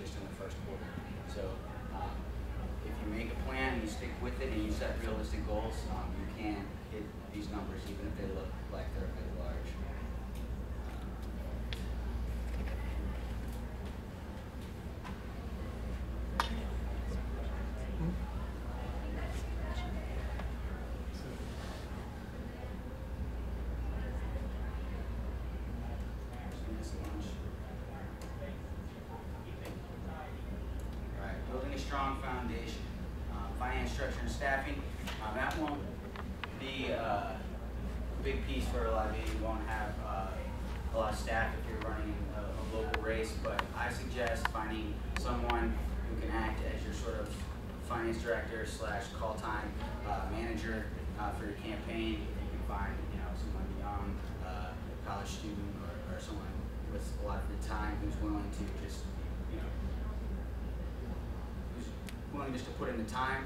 just in the first quarter. So if you make a plan, you stick with it, and you set realistic goals, you can hit these numbers even if they look like they're a bit large. Building a strong foundation, finance structure and staffing. That won't be a big piece for a lot of you. You won't have a lot of staff if you're running a local race, but I suggest finding someone who can act as your sort of finance director / call time manager for your campaign. If you can find someone young, college student, or someone with a lot of free time who's willing to just willing just to put in the time,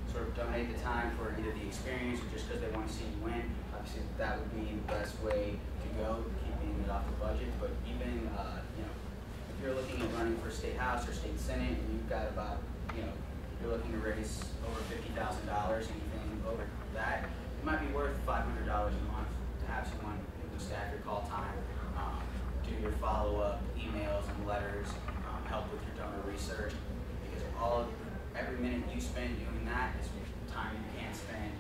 sort of donate the time for either the experience or just because they want to see you win. Obviously, that would be the best way to go, keeping it off the budget. But even if you're looking at running for state house or state senate, and you've got about you're looking to raise over $50,000, anything over that, it might be worth $500 a month to have someone who can staff your call time, do your follow-up emails and letters, help with your donor research. Every minute you spend doing that is time you can't spend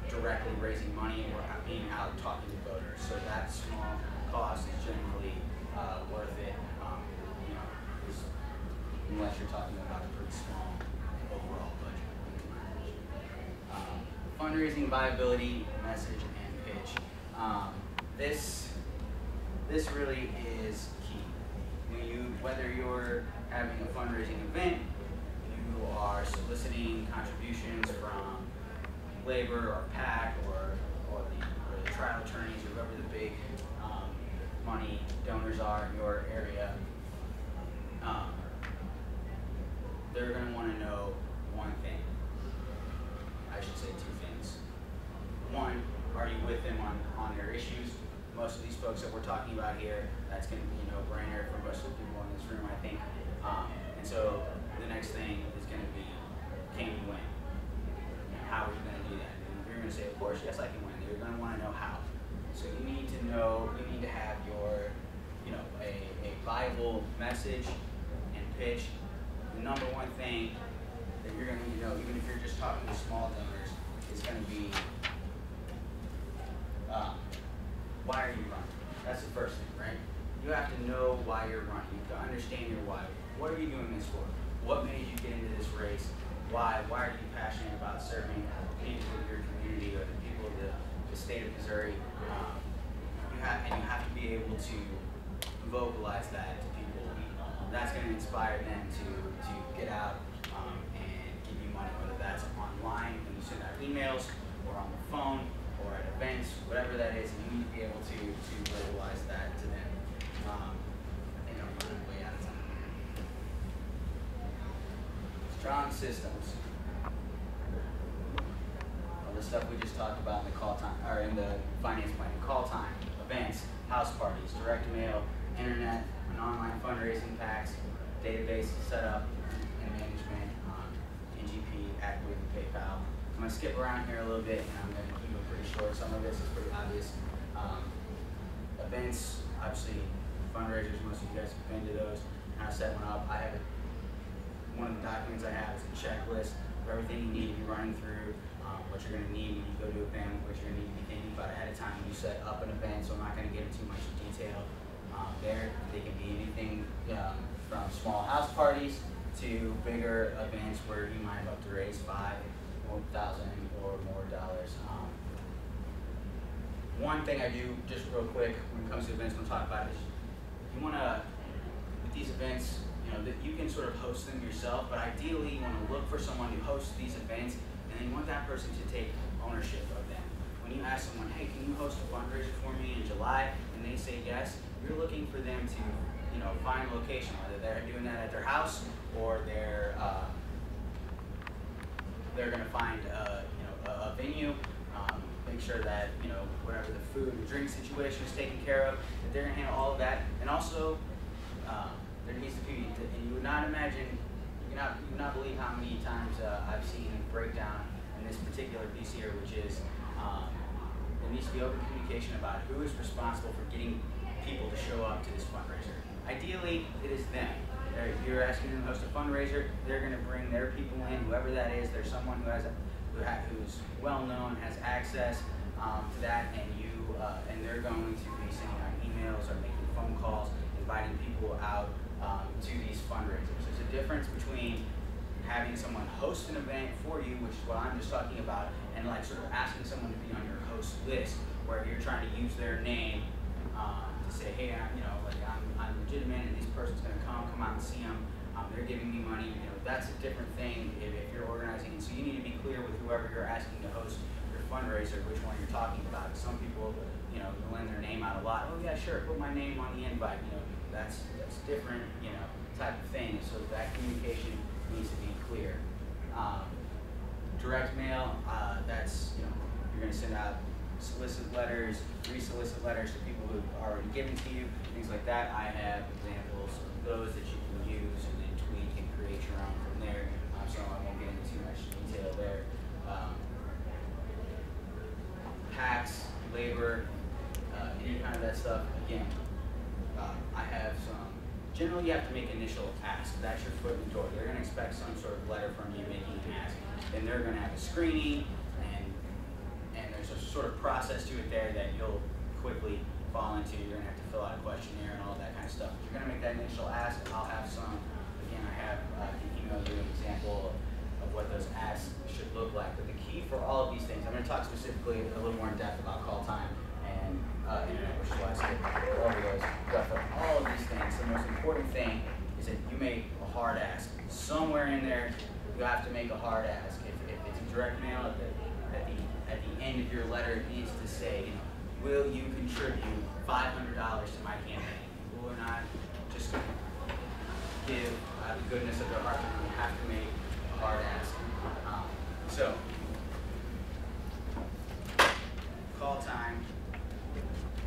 directly raising money or being out talking to voters. So that small cost is generally worth it, unless you're talking about a pretty small overall budget. Fundraising, viability, message, and pitch. This really is key. Whether you're having a fundraising event, you are soliciting contributions from labor or PAC or the trial attorneys or whoever the big money donors are in your area. They're going to want to know one thing. I should say two things. One, are you with them on their issues? Most of these folks that we're talking about here, that's going to be a no-brainer for most of the people in this room, I think. And so the next thing is going to be, can you win? How are you going to do that? And you're going to say, of course, yes, I can win. You're going to want to know how. So you need to know, you need to have your, a viable message and pitch. The number one thing that you're going to need to know, even if you're just talking to small donors, is going to be, why are you running? That's the first thing, right? You have to know why you're running. You have to understand your why. What are you doing this for? What made you get into this race? Why? Why are you passionate about serving people of your community or the people of the state of Missouri? You have to be able to vocalize that to people. That's going to inspire them to get out and give you money, whether that's online when you send out emails or on the phone or at events, whatever that is. You need to be able to vocalize that to them. I think I'm running way out of time. Strong systems. All the stuff we just talked about in the call time, or in the finance plan. Call time, events, house parties, direct mail, internet, and online fundraising packs, database set up and management, NGP, Acquid, and PayPal. I'm going to skip around here a little bit, and I'm going to keep it pretty short. Some of this is pretty obvious. Events, obviously, fundraisers, most of you guys have been to those, and I set one up. I have one of the documents I have is a checklist of everything you need to be running through, what you're going to need when you go to an event, what you're going to need to be thinking about ahead of time when you set up an event, so I'm not going to get into too much detail there. They can be anything from small house parties to bigger events where you might hope to raise $5,000 or more dollars. One thing I do, just real quick, when it comes to events, we'll talk about is you want to, with these events, that you can sort of host them yourself, but ideally you want to look for someone who hosts these events, and then you want that person to take ownership of them. When you ask someone, hey, can you host a fundraiser for me in July, and they say yes, you're looking for them to, find a location, whether they're doing that at their house or they're going to find a venue. Make sure that whatever the food and drink situation is taken care of, that they're going to handle all of that, and also There needs to be, and you would not imagine, you would not believe how many times I've seen breakdown in this particular piece here, which is there needs to be open communication about who is responsible for getting people to show up to this fundraiser. Ideally, it is them. You're asking them to host a fundraiser. They're going to bring their people in, whoever that is. There's someone who's well known, has access to that, and they're going to be sending out emails or making phone calls, inviting people out to these fundraisers. There's a difference between having someone host an event for you, which is what I'm just talking about, and like sort of asking someone to be on your host list, where you're trying to use their name to say, hey, I'm legitimate, and this person's going to come out and see them. They're giving me money. That's a different thing if you're organizing. And so you need to be clear with whoever you're asking to host your fundraiser, which one you're talking about. Some people, lend their name out a lot. Oh yeah, sure, put my name on the invite. That's different, type of thing. So that communication needs to be clear. Direct mail, that's, you're going to send out solicit letters, re-solicit letters to people who've already given to you, things like that. I have examples of those that you can use and then tweak and create your own from there. So I won't get into too much detail there. Tax, labor, any kind of that stuff. Again, I have some. Generally, you have to make initial ask. That's your foot in the door. They're going to expect some sort of letter from you making an ask. Then they're going to have a screening, and there's a sort of process to it there that you'll quickly fall into. You're going to have to fill out a questionnaire and all that kind of stuff. You're going to make that initial ask. I'll have some. Again, I can email you an example of what those asks should look like. But the key for all of these things, I'm going to talk specifically a little more in depth about call time and internet, which is why I skipped over those. But for all of these things, the most important thing is that you make a hard ask. Somewhere in there, you have to make a hard ask. If it's a direct mail, at the end of your letter, it needs to say, will you contribute $500 to my campaign? People are not just going to give the goodness of their heart. You have to make a hard ask. So, call time.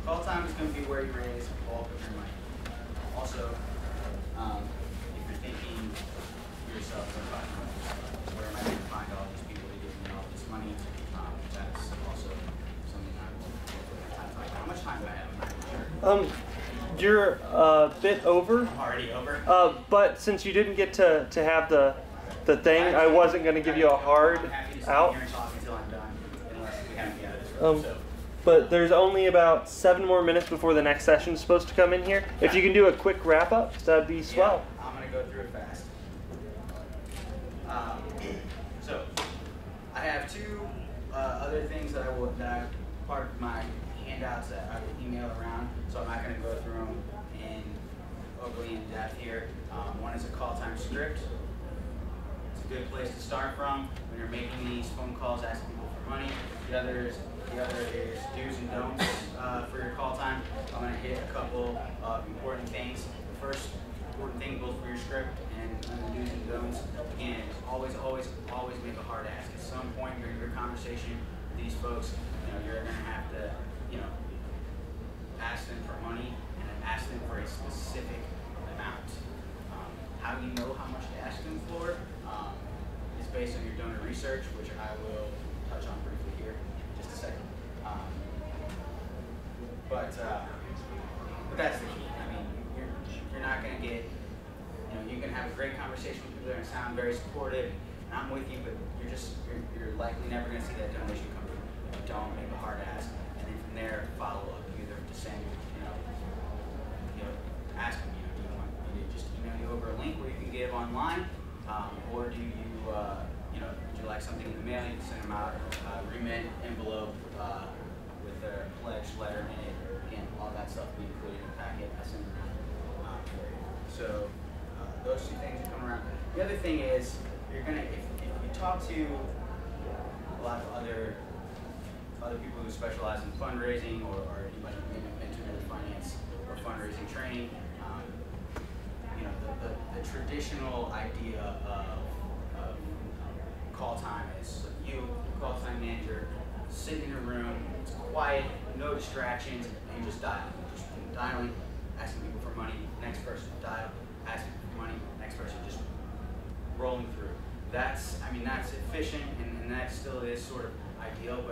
Call time is going to be where you raise the bulk of your money. Also, if you're thinking to yourself, where am I going to find all these people to give me all this money? That's also something I will have to. How much time do I have? I'm not sure. You're a bit over. I'm already over. But since you didn't get to have the thing, I wasn't going to give you a hard out. I'm talk until I'm done, unless we have to get out of this room. But there's only about 7 more minutes before the next session is supposed to come in here. If you can do a quick wrap up, that'd be swell. Yeah, I'm going to go through it fast. So, I have 2 other things that I part of my handouts that I will email around. So I'm not going to go through them overly in depth here. One is a call time script. It's a good place to start from when you're making these phone calls asking people for money. The other is do's and don'ts for your call time. I'm going to hit a couple of important things. The first important thing both for your script and the do's and don'ts, again, is always make a hard ask. At some point during your conversation with these folks, you're going to have to, ask them for money and ask them for a specific amount. How do you know how much to ask them for? Is based on your donor research, which I will touch on briefly here in just a second. But that's the key. I mean, you're not going to get, you can have a great conversation with people that sound very supportive, and I'm with you, but you're likely never going to see that donation come through. Don't make a hard ask, and then from there follow up. Either to send, ask them, do you want me to just email you over a link where you can give online, or do you, would you like something in the mail? You can send them out a remit envelope with their pledge letter in it. Again, all that stuff will be included in the packet. I send them out for you. So those 2 things are coming around. The other thing is, you're gonna if you talk to a lot of other people who specialize in fundraising or anybody maybe into finance or fundraising training, the traditional idea of call time is you, call time manager, sit in a room, it's quiet, no distractions, and you just dial. Just dialing, asking people for money, next person dial. asking for money, next person just rolling through. That's efficient, and that still is sort of ideal,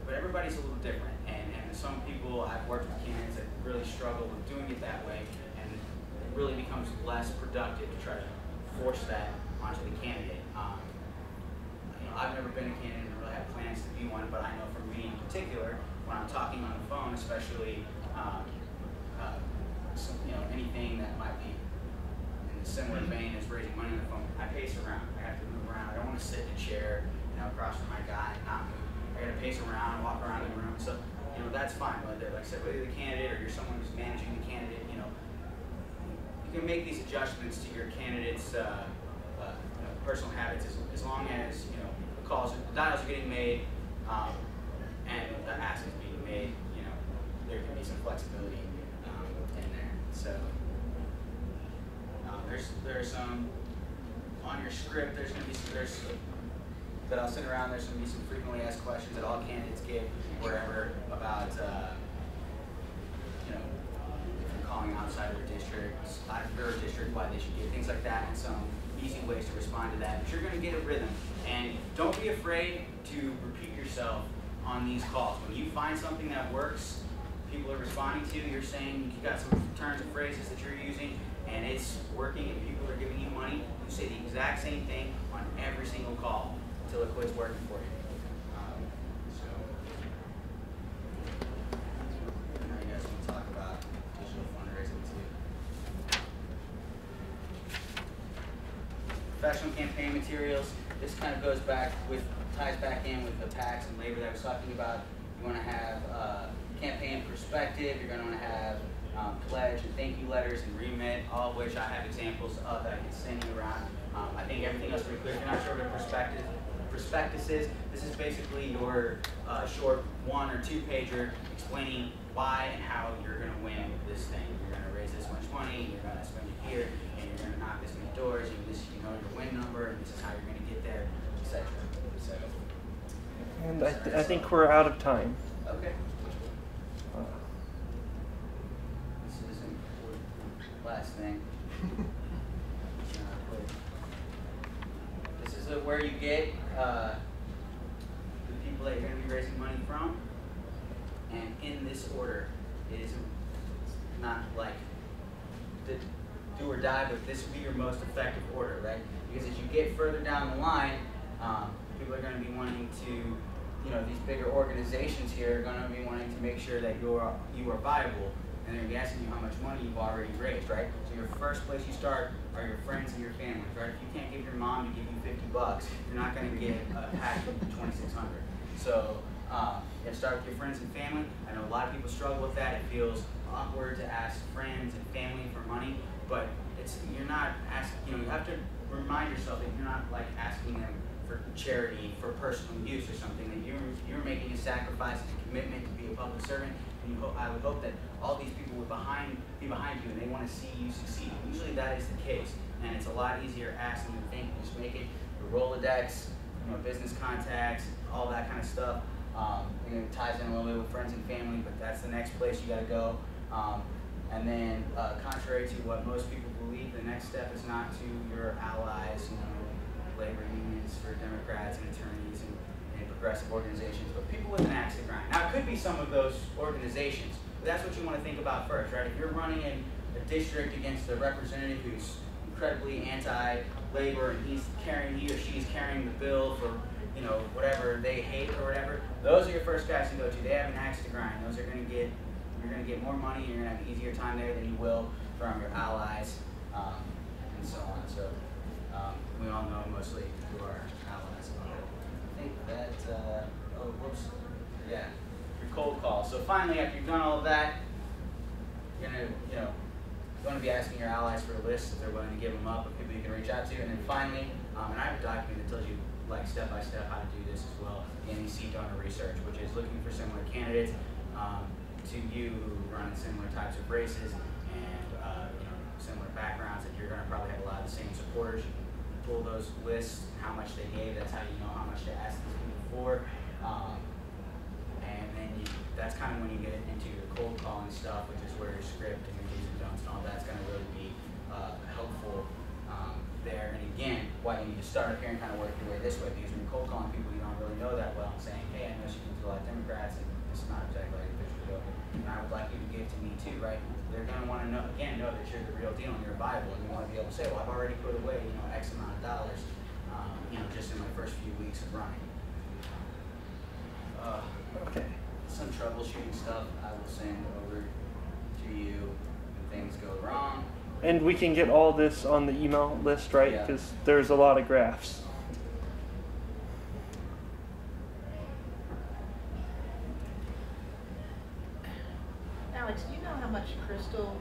but everybody's a little different, and some people, I've worked with candidates that really struggle with doing it that way, and it really becomes less productive to try to force that onto the candidate. I've never been a candidate and really have plans to be one, but I know for me in particular, when I'm talking on the phone, especially anything that might be in a similar vein as raising money on the phone, I pace around. I have to move around. I don't want to sit in a chair, across from my guy and not move. I got to pace around, walk around the room. So, that's fine. Whether, like I said, whether you're the candidate or you're someone who's managing the candidate, you can make these adjustments to your candidate's personal habits as long as the dials are getting made and the ask is being made. There can be some flexibility in there. So there's some on your script. There's going to be some that I'll send around. There's going to be some frequently asked questions that all candidates give wherever about if you're calling outside of their district, why they should get things like that, and some easy ways to respond to that. But you're going to get a rhythm, and don't be afraid to repeat yourself on these calls. When you find something that works, people are responding to, you're saying you got some turns of phrases that you're using, and it's working, and people are giving you money, you say the exact same thing on every single call until it quits working for you. Now you guys want to talk about digital fundraising too. Professional campaign materials. This kind of ties back in with the tax and labor that I was talking about. You want to have campaign perspective. You're going to want to have pledge and thank you letters and remit, all of which I have examples of that I can send you around. I think everything else is pretty clear. If you're not sure what a prospectus is, this is basically your short 1 or 2 pager explaining why and how you're going to win this thing. You're going to raise this much money, you're going to spend it here, and you're going to knock this many doors, and you know your win number, and this is how you're going to get there, etc. So, and I think we're out of time. Okay. This is an important last thing. This is where you get the people that you're going to be raising money from, and in this order. It is not like the do or die, but this will be your most effective order, right? Because as you get further down the line, people are going to be wanting to, these bigger organizations here are going to be wanting to make sure that you are viable, and they're going to be asking you how much money you've already raised, right? So your first place you start are your friends and your families, right? If you can't get your mom to give you $50, you're not going to get a pack of $2,600. So you start with your friends and family. I know a lot of people struggle with that. It feels awkward to ask friends and family for money, but you're not asking. You have to remind yourself that you're not like asking them for charity, for personal use or something. That you're making a sacrifice and a commitment to be a public servant. And I would hope that all these people would be behind you, and they want to see you succeed. Usually that is the case, and it's a lot easier asking than thinking. Just make it your Rolodex, business contacts, all that kind of stuff. It ties in a little bit with friends and family, but that's the next place you got to go. And then, contrary to what most people believe, the next step is not to your allies, labor unions for Democrats and attorneys and progressive organizations, but people with an axe to grind. Now, it could be some of those organizations, but that's what you want to think about first, right? If you're running in a district against a representative who's incredibly anti-labor and he or she's carrying the bill for whatever they hate or whatever, those are your first guys to go to. They have an axe to grind. Those are you're going to get more money, and you're going to have an easier time there than you will from your allies, and so on. So we all know mostly who our allies are. I think that, your cold call. So finally, after you've done all of that, you're going to be asking your allies for a list if they're willing to give them up, of people you can reach out to. And then finally, and I have a document that tells you step by step how to do this as well, the NEC donor research, which is looking for similar candidates to you who run in similar types of races and similar backgrounds, and you're going to probably have a lot of the same supporters. You can pull those lists, how much they gave, that's how you know how much to ask these people for. And then that's kind of when you get into your cold calling stuff, which is where your script and your do's and don'ts and all that's going to really be helpful there. And again, why you need to start up here and kind of work your way this way, because when you're cold calling people you don't really know that well and saying, hey, I know she deals with a lot of Democrats and this is not exactly like a picture to go, and I would like you to give to me too, right? They're going to want to know, again, know that you're the real deal and you're viable, and you want to be able to say, well, I've already put away, you know, X amount of dollars, you know, just in my first few weeks of running. Okay. Some troubleshooting stuff I will send over to you when things go wrong. And we can get all this on the email list, right? Yeah. Because there's a lot of graphs. Alex, do you know how much Crystal?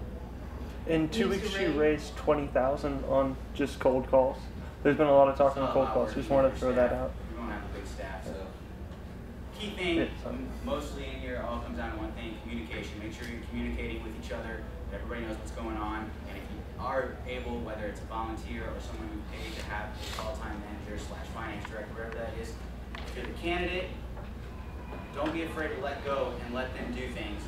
In 2 Needs weeks, to she raise- raised 20,000 on just cold calls. There's been a lot of talk on cold calls. Just wanted to throw that out. We don't have a big staff, so. Key thing, mostly in here, all comes down to one thing, communication. Make sure you're communicating with each other, that everybody knows what's going on. And if you are able, whether it's a volunteer or someone who paid to have a call-time manager / finance director, whatever that is, if you're the candidate, don't be afraid to let go and let them do things.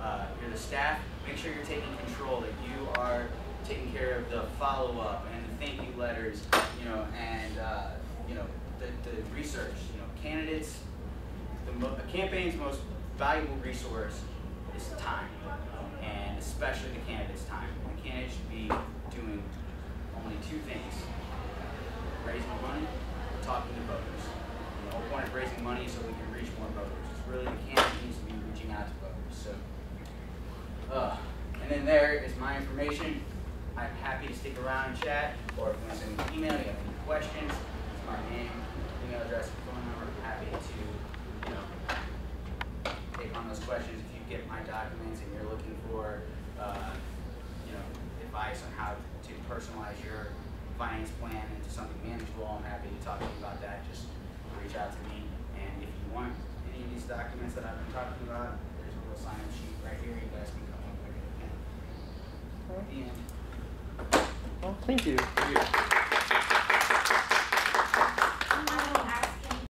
If you're the staff, make sure you're taking control, that you are taking care of the follow-up and the thank you letters, you know, and you know, the research. You know, candidates, a campaign's most valuable resource is time, and especially the candidate's time. The candidate should be doing only two things: raising money, or talking to voters. And the whole point of raising money is so we can reach more voters. It's really the candidate needs to be reaching out to voters. So, and then there is my information. I'm happy to stick around and chat, or if you want to send me an email, you have any questions, it's my name, email address, and phone number. I'm happy to, you know, take on those questions. If you get my documents and you're looking for, you know, advice on how to personalize your finance plan into something manageable, I'm happy to talk to you about that. Just reach out to me, and if you want any of these documents that I've been talking about, there's a little sign-up sheet right here. You guys can come up with it. The end. Well, thank you. Thank you.